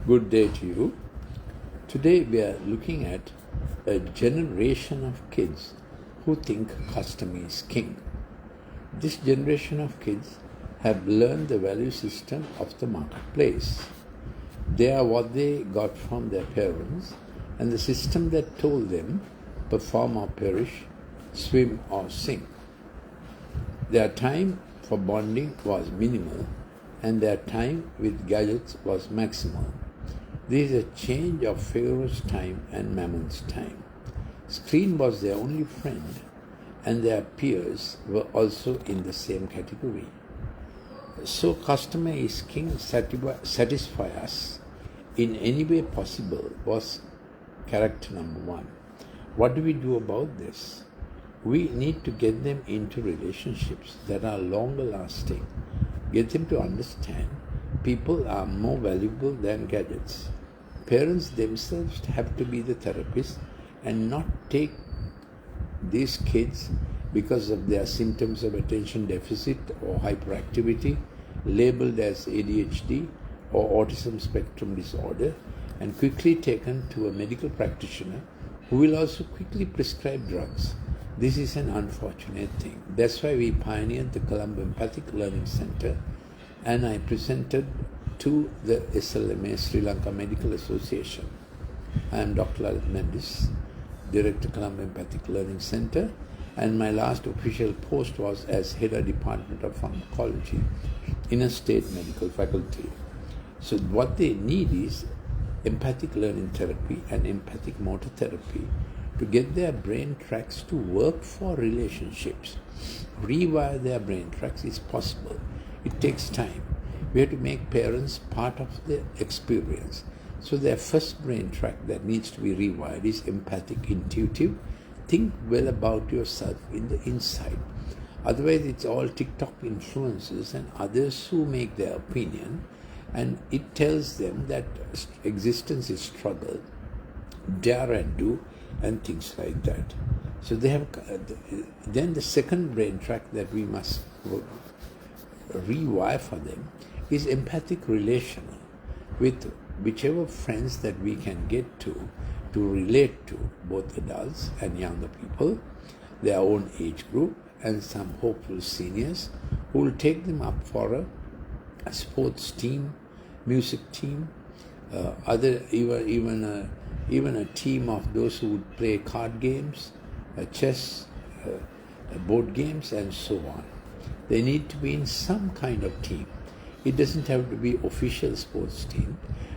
Good day to you. Today we are looking at a generation of kids who think custom is king. This generation of kids have learned the value system of the marketplace. They are what they got from their parents and the system that told them perform or perish, swim or sink. Their time for bonding was minimal and their time with gadgets was maximal. This is a change of Pharaoh's time and Mammon's time. Screen was their only friend and their peers were also in the same category. So customer is king, satisfy us in any way possible was character number one. What do we do about this? We need to get them into relationships that are longer lasting. Get them to understand people are more valuable than gadgets. Parents themselves have to be the therapists and not take these kids because of their symptoms of attention deficit or hyperactivity, labeled as ADHD or autism spectrum disorder, and quickly taken to a medical practitioner who will also quickly prescribe drugs. This is an unfortunate thing. That's why we pioneered the Colombo Empathic Learning Center, and I presented to the SLMA, Sri Lanka Medical Association. I am Dr. Lalith Mendis, Director, Colombo Empathic Learning Center, and my last official post was as Head of Department of Pharmacology in a state medical faculty. So what they need is empathic learning therapy and empathic motor therapy to get their brain tracks to work for relationships. Rewire their brain tracks is possible. It takes time. We have to make parents part of the experience. So their first brain track that needs to be rewired is empathic, intuitive. Think well about yourself in the inside. Otherwise, it's all TikTok influencers and others who make their opinion, and it tells them that existence is struggle, dare and do, and things like that. So they have. Then the second brain track that we must rewire for them is empathic relational, with whichever friends that we can get to relate to, both adults and younger people, their own age group, and some hopeful seniors who will take them up for a sports team, music team, even a team of those who would play card games, chess, board games, and so on. They need to be in some kind of team. It doesn't have to be official sports team,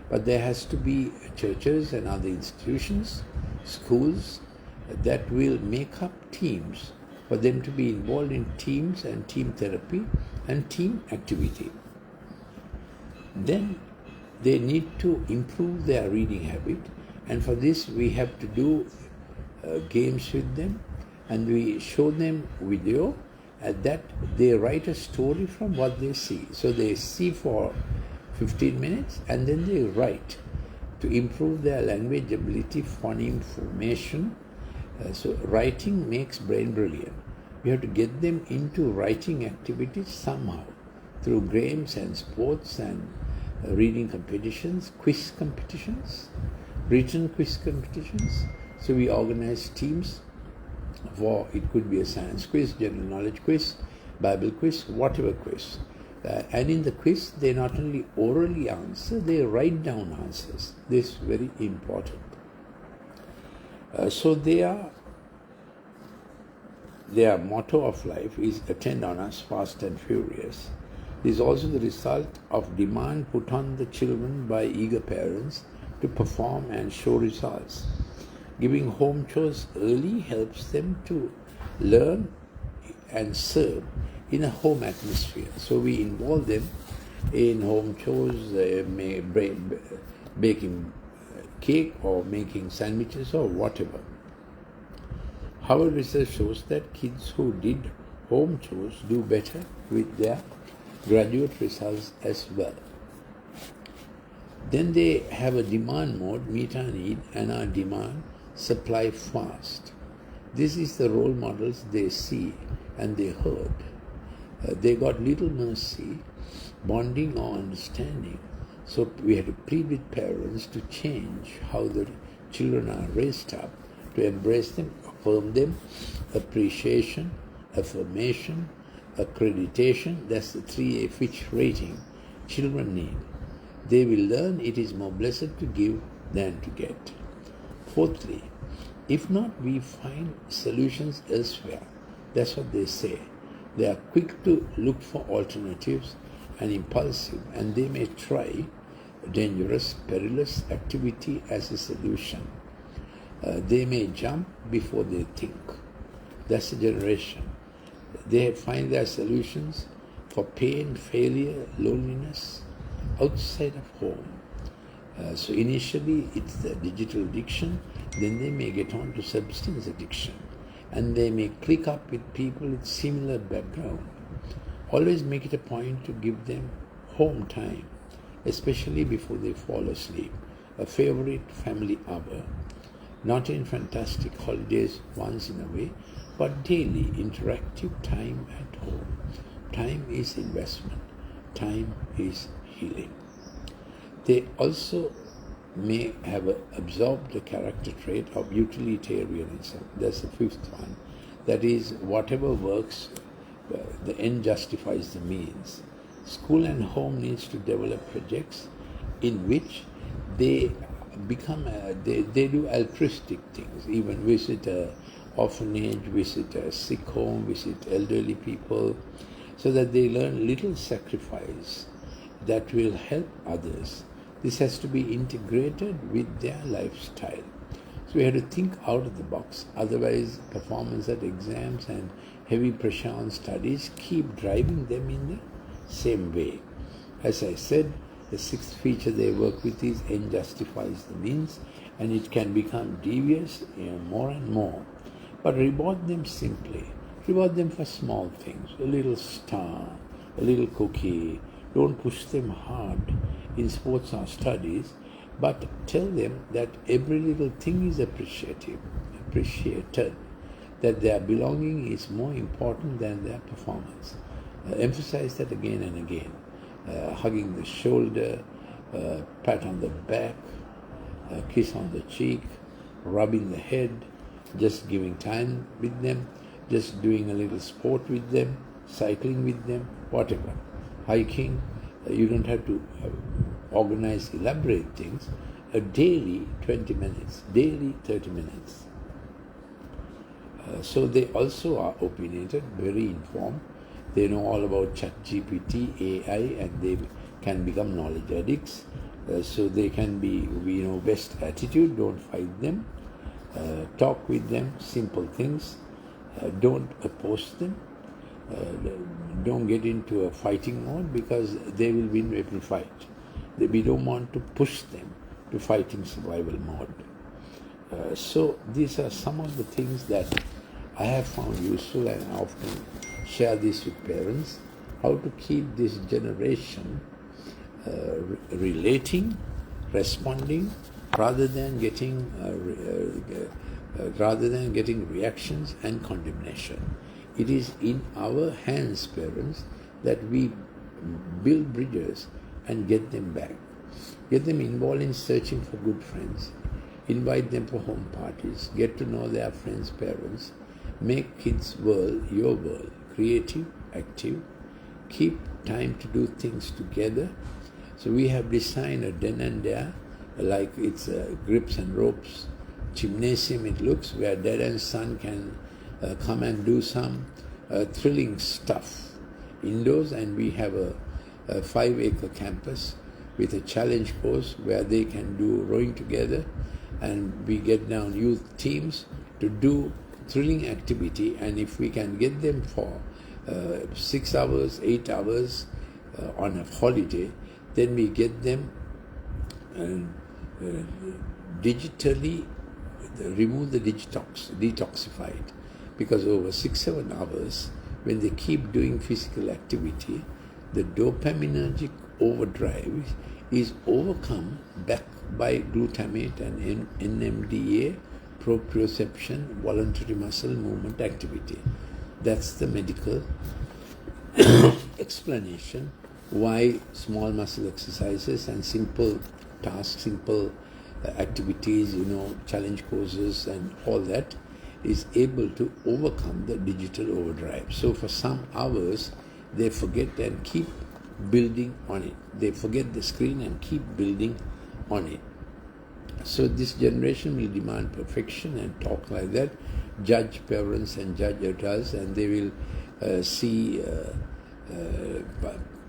but there has to be churches and other institutions, schools that will make up teams for them to be involved in teams and team therapy and team activity. Then they need to improve their reading habit, and for this we have to do games with them, and we show them video that they write a story from what they see. So they see for 15 minutes and then they write to improve their language ability, phoneme formation. So writing makes brain brilliant. We have to get them into writing activities somehow through games and sports and reading competitions, quiz competitions, written quiz competitions. So we organize teams for, it could be a science quiz, general knowledge quiz, Bible quiz, whatever quiz. And in the quiz, they not only orally answer, they write down answers. This is very important. So their motto of life is attend on us fast and furious. This is also the result of demand put on the children by eager parents to perform and show results. Giving home chores early helps them to learn and serve in a home atmosphere. So we involve them in home chores, baking cake or making sandwiches or whatever. However, research shows that kids who did home chores do better with their graduate results as well. Then they have a demand mode, meet our need, and our demand, supply fast. This is the role models they see and they heard. They got little mercy, bonding or understanding. So we had to plead with parents to change how the children are raised up, to embrace them, affirm them, appreciation, affirmation, accreditation. That's the 3A Fitch rating children need. They will learn it is more blessed to give than to get. Fourthly, if not, we find solutions elsewhere. That's what they say. They are quick to look for alternatives and impulsive, and they may try dangerous, perilous activity as a solution. They may jump before they think. That's the generation. They find their solutions for pain, failure, loneliness outside of home. So initially it's the digital addiction, then they may get on to substance addiction, and they may click up with people with similar background. Always make it a point to give them home time, especially before they fall asleep, a favorite family hour. Not in fantastic holidays once in a way, but daily interactive time at home. Time is investment. Time is healing. They also may have absorbed the character trait of utilitarianism. That's the fifth one. That is, whatever works, the end justifies the means. School and home needs to develop projects in which they become, they do altruistic things, even visit a orphanage, visit a sick home, visit elderly people, so that they learn little sacrifice that will help others. This has to be integrated with their lifestyle. So we have to think out of the box. Otherwise, performance at exams and heavy pressure on studies keep driving them in the same way. As I said, the sixth feature they work with is end justifies the means, and it can become devious more and more. But reward them simply. Reward them for small things, a little star, a little cookie. Don't push them hard in sports or studies, but tell them that every little thing is appreciated, that their belonging is more important than their performance. Emphasize that again and again. Hugging the shoulder, pat on the back, kiss on the cheek, rubbing the head, just giving time with them, just doing a little sport with them, cycling with them, whatever. Hiking, you don't have to organize elaborate things. Daily 20 minutes, daily 30 minutes. So they also are opinionated, very informed. They know all about ChatGPT, AI, and they can become knowledge addicts. So they can be, best attitude, don't fight them. Talk with them, simple things. Don't oppose them. Don't get into a fighting mode, because they will win every fight. We don't want to push them to fighting survival mode. So these are some of the things that I have found useful, and I often share this with parents, how to keep this generation relating, responding, rather than getting reactions and condemnation. It is in our hands, parents, that we build bridges and get them back. Get them involved in searching for good friends. Invite them for home parties. Get to know their friends' parents. Make kids' world your world. Creative, active. Keep time to do things together. So we have designed a den and dare, like it's grips and ropes gymnasium it looks, where dad and son can come and do some thrilling stuff indoors. And we have a 5-acre campus with a challenge course where they can do rowing together, and we get down youth teams to do thrilling activity. And if we can get them for 6 hours, 8 hours on a holiday, then we get them digitally remove the detoxified, because over 6-7 hours, when they keep doing physical activity, the dopaminergic overdrive is overcome back by glutamate and NMDA, proprioception, voluntary muscle movement activity. That's the medical explanation why small muscle exercises and simple tasks, simple activities, challenge courses and all that is able to overcome the digital overdrive. So for some hours, they forget and keep building on it. They forget the screen and keep building on it. So this generation will demand perfection and talk like that, judge parents and judge adults, and they will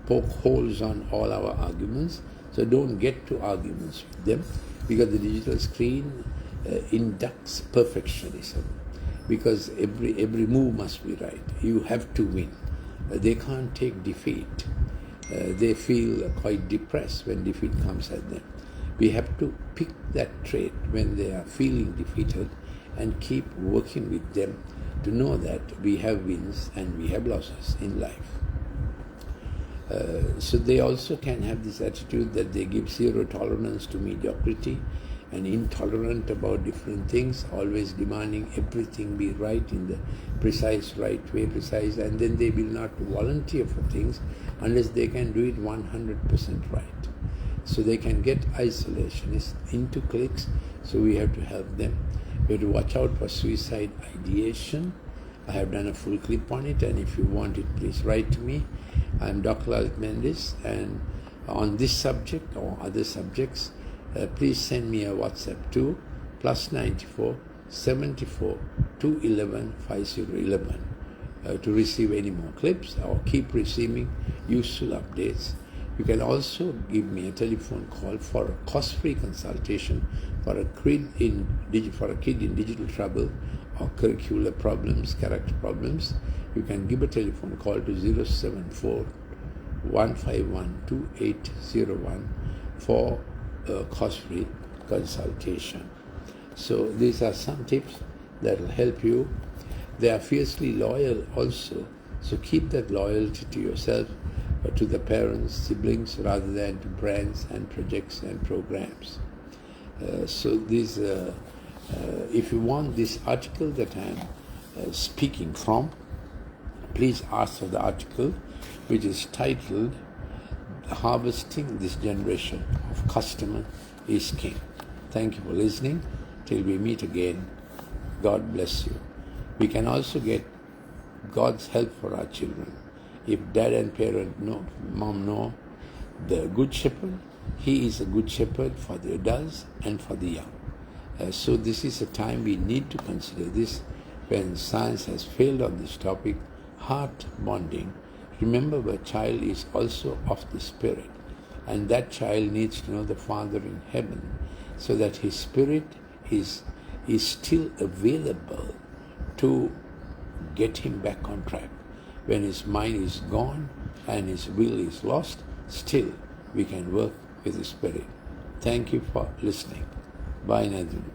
poke holes on all our arguments. So don't get to arguments with them, because the digital screen inducts perfectionism, because every move must be right. You have to win. They can't take defeat. They feel quite depressed when defeat comes at them. We have to pick that trait when they are feeling defeated and keep working with them to know that we have wins and we have losses in life. So they also can have this attitude that they give zero tolerance to mediocrity and intolerant about different things, always demanding everything be right in the precise right way, and then they will not volunteer for things unless they can do it 100% right. So they can get isolationists into cliques, so we have to help them. We have to watch out for suicide ideation. I have done a full clip on it, and if you want it, please write to me. I'm Dr. Lalith Mendis, and on this subject or other subjects, please send me a WhatsApp to +94 74 211 5011 to receive any more clips or keep receiving useful updates. You can also give me a telephone call for a cost-free consultation for a kid in digital trouble or curricular problems, character problems. You can give a telephone call to 074 151 2801 for a cost-free consultation. So these are some tips that will help you. They are fiercely loyal also, so keep that loyalty to yourself, to the parents, siblings, rather than to brands and projects and programs. So these, if you want this article that I am speaking from, please ask for the article, which is titled "Harvesting This Generation of Customer is King." Thank you for listening. Till we meet again, God bless you. We can also get God's help for our children. If dad and mom know the Good Shepherd, he is a good shepherd for the adults and for the young. So this is a time we need to consider this when science has failed on this topic, heart bonding. Remember, the child is also of the Spirit, and that child needs to know the Father in heaven, so that his spirit is still available to get him back on track. When his mind is gone and his will is lost, still we can work with the Spirit. Thank you for listening. Bye, Nadine.